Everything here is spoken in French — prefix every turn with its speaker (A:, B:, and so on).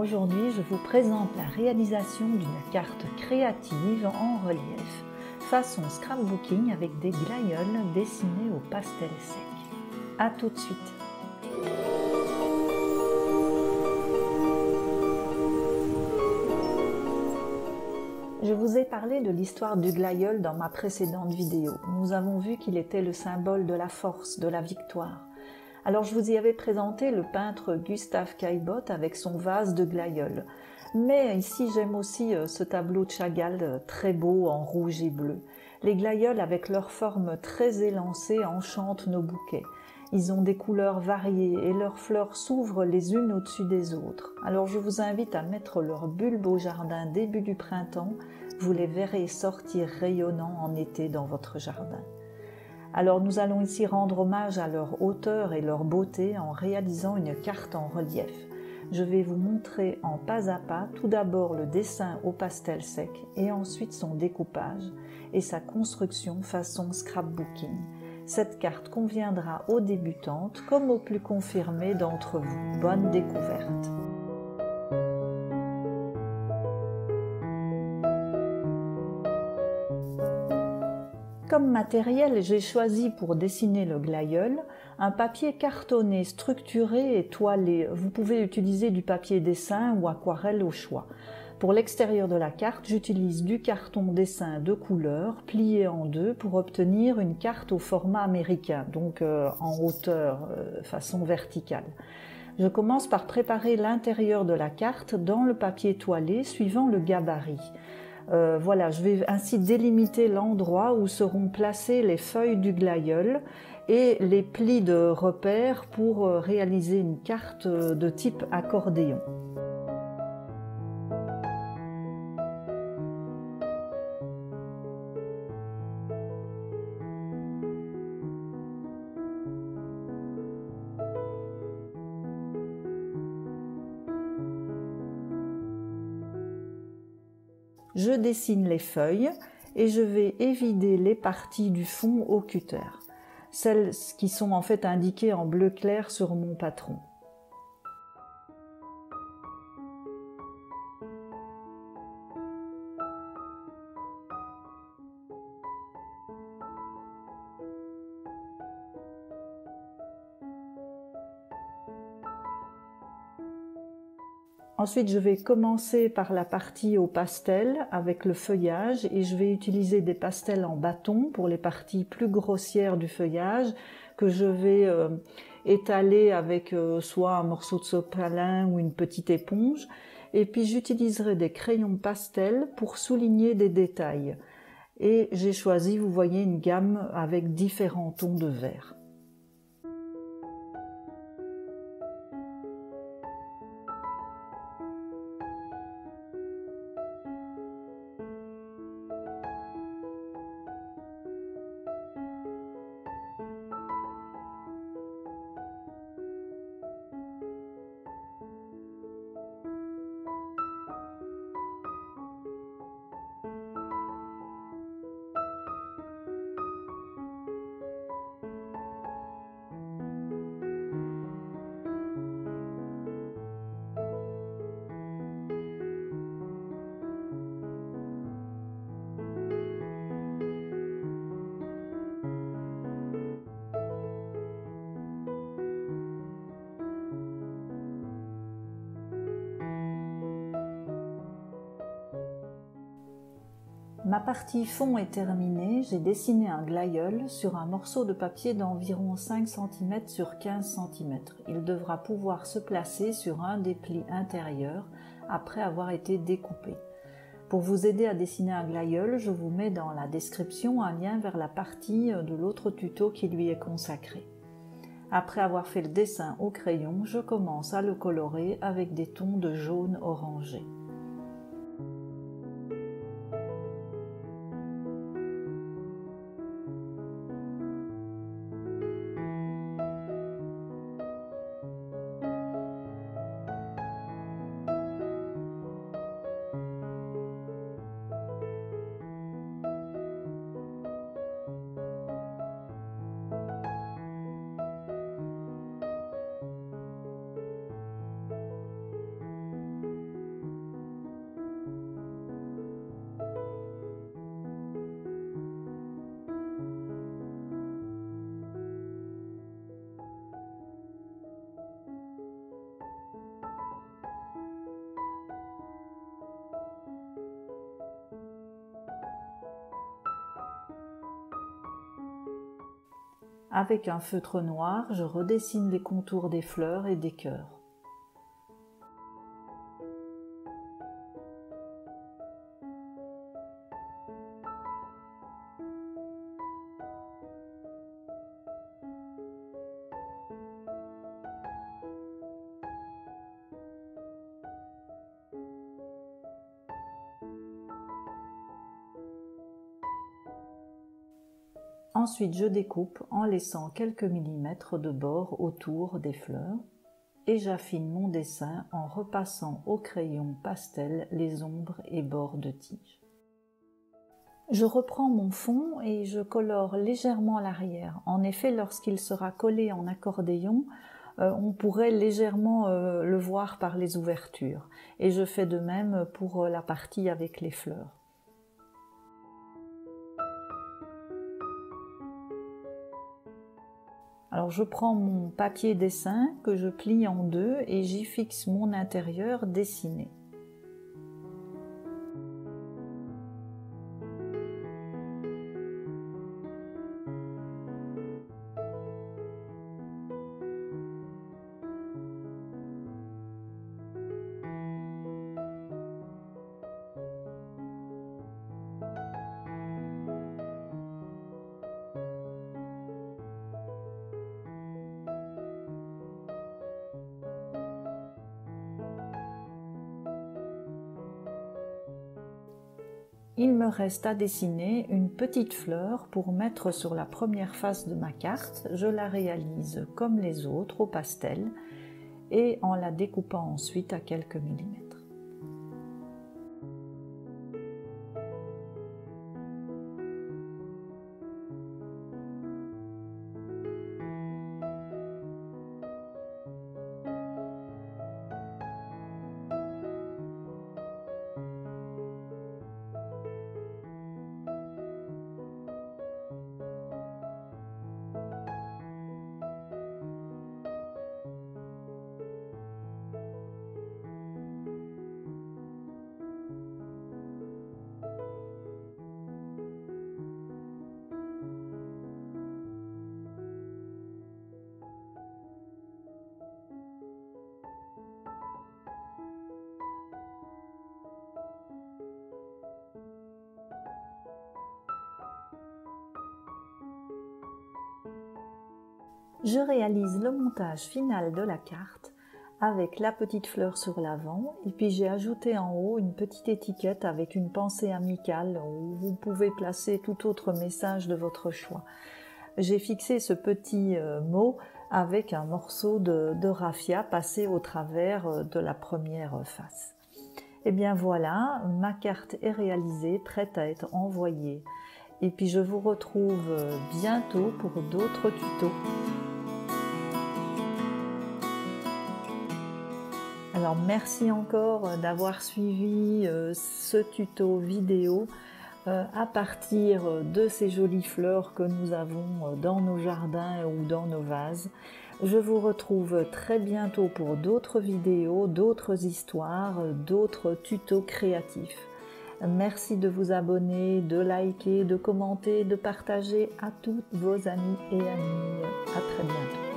A: aujourd'hui je vous présente la réalisation d'une carte créative en relief façon scrapbooking avec des glaïeuls dessinés au pastel sec. A tout de suite. Je vous ai parlé de l'histoire du glaïeul dans ma précédente vidéo. Nous avons vu qu'il était le symbole de la force, de la victoire. Alors je vous y avais présenté le peintre Gustave Caillebotte avec son vase de glaïeul. Mais ici j'aime aussi ce tableau de Chagall très beau en rouge et bleu. Les glaïeuls avec leur forme très élancée enchantent nos bouquets. Ils ont des couleurs variées et leurs fleurs s'ouvrent les unes au-dessus des autres. Alors je vous invite à mettre leurs bulbes au jardin début du printemps. Vous les verrez sortir rayonnants en été dans votre jardin. Alors nous allons ici rendre hommage à leur hauteur et leur beauté en réalisant une carte en relief. Je vais vous montrer en pas à pas tout d'abord le dessin au pastel sec et ensuite son découpage et sa construction façon scrapbooking. Cette carte conviendra aux débutantes comme aux plus confirmées d'entre vous. Bonne découverte! Comme matériel, j'ai choisi pour dessiner le glaïeul un papier cartonné, structuré et toilé. Vous pouvez utiliser du papier dessin ou aquarelle au choix. Pour l'extérieur de la carte, j'utilise du carton dessin de couleur plié en deux pour obtenir une carte au format américain, donc en hauteur, façon verticale. Je commence par préparer l'intérieur de la carte dans le papier toilé suivant le gabarit. Voilà, je vais ainsi délimiter l'endroit où seront placées les feuilles du glaïeul et les plis de repère pour réaliser une carte de type accordéon. Je dessine les feuilles et je vais évider les parties du fond au cutter, celles qui sont en fait indiquées en bleu clair sur mon patron. Ensuite, je vais commencer par la partie au pastel avec le feuillage et je vais utiliser des pastels en bâton pour les parties plus grossières du feuillage que je vais étaler avec soit un morceau de sopalin ou une petite éponge. Et puis j'utiliserai des crayons pastel pour souligner des détails. Et j'ai choisi, vous voyez, une gamme avec différents tons de vert. Ma partie fond est terminée, j'ai dessiné un glaïeul sur un morceau de papier d'environ 5 cm sur 15 cm. Il devra pouvoir se placer sur un des plis intérieurs après avoir été découpé. Pour vous aider à dessiner un glaïeul, je vous mets dans la description un lien vers la partie de l'autre tuto qui lui est consacré. Après avoir fait le dessin au crayon, je commence à le colorer avec des tons de jaune orangé. Avec un feutre noir, je redessine les contours des fleurs et des cœurs. Ensuite, je découpe en laissant quelques millimètres de bord autour des fleurs et j'affine mon dessin en repassant au crayon pastel les ombres et bords de tige. Je reprends mon fond et je colore légèrement l'arrière. En effet, lorsqu'il sera collé en accordéon, on pourrait légèrement le voir par les ouvertures. Et je fais de même pour la partie avec les fleurs. Alors je prends mon papier dessin que je plie en deux et j'y fixe mon intérieur dessiné. Il me reste à dessiner une petite fleur pour mettre sur la première face de ma carte. Je la réalise comme les autres au pastel et en la découpant ensuite à quelques millimètres. Je réalise le montage final de la carte avec la petite fleur sur l'avant et puis j'ai ajouté en haut une petite étiquette avec une pensée amicale où vous pouvez placer tout autre message de votre choix. J'ai fixé ce petit mot avec un morceau de raffia passé au travers de la première face. Et bien voilà, ma carte est réalisée, prête à être envoyée. Et puis je vous retrouve bientôt pour d'autres tutos. Alors merci encore d'avoir suivi ce tuto vidéo à partir de ces jolies fleurs que nous avons dans nos jardins ou dans nos vases. Je vous retrouve très bientôt pour d'autres vidéos, d'autres histoires, d'autres tutos créatifs. Merci de vous abonner, de liker, de commenter, de partager à tous vos amis et amies. À très bientôt.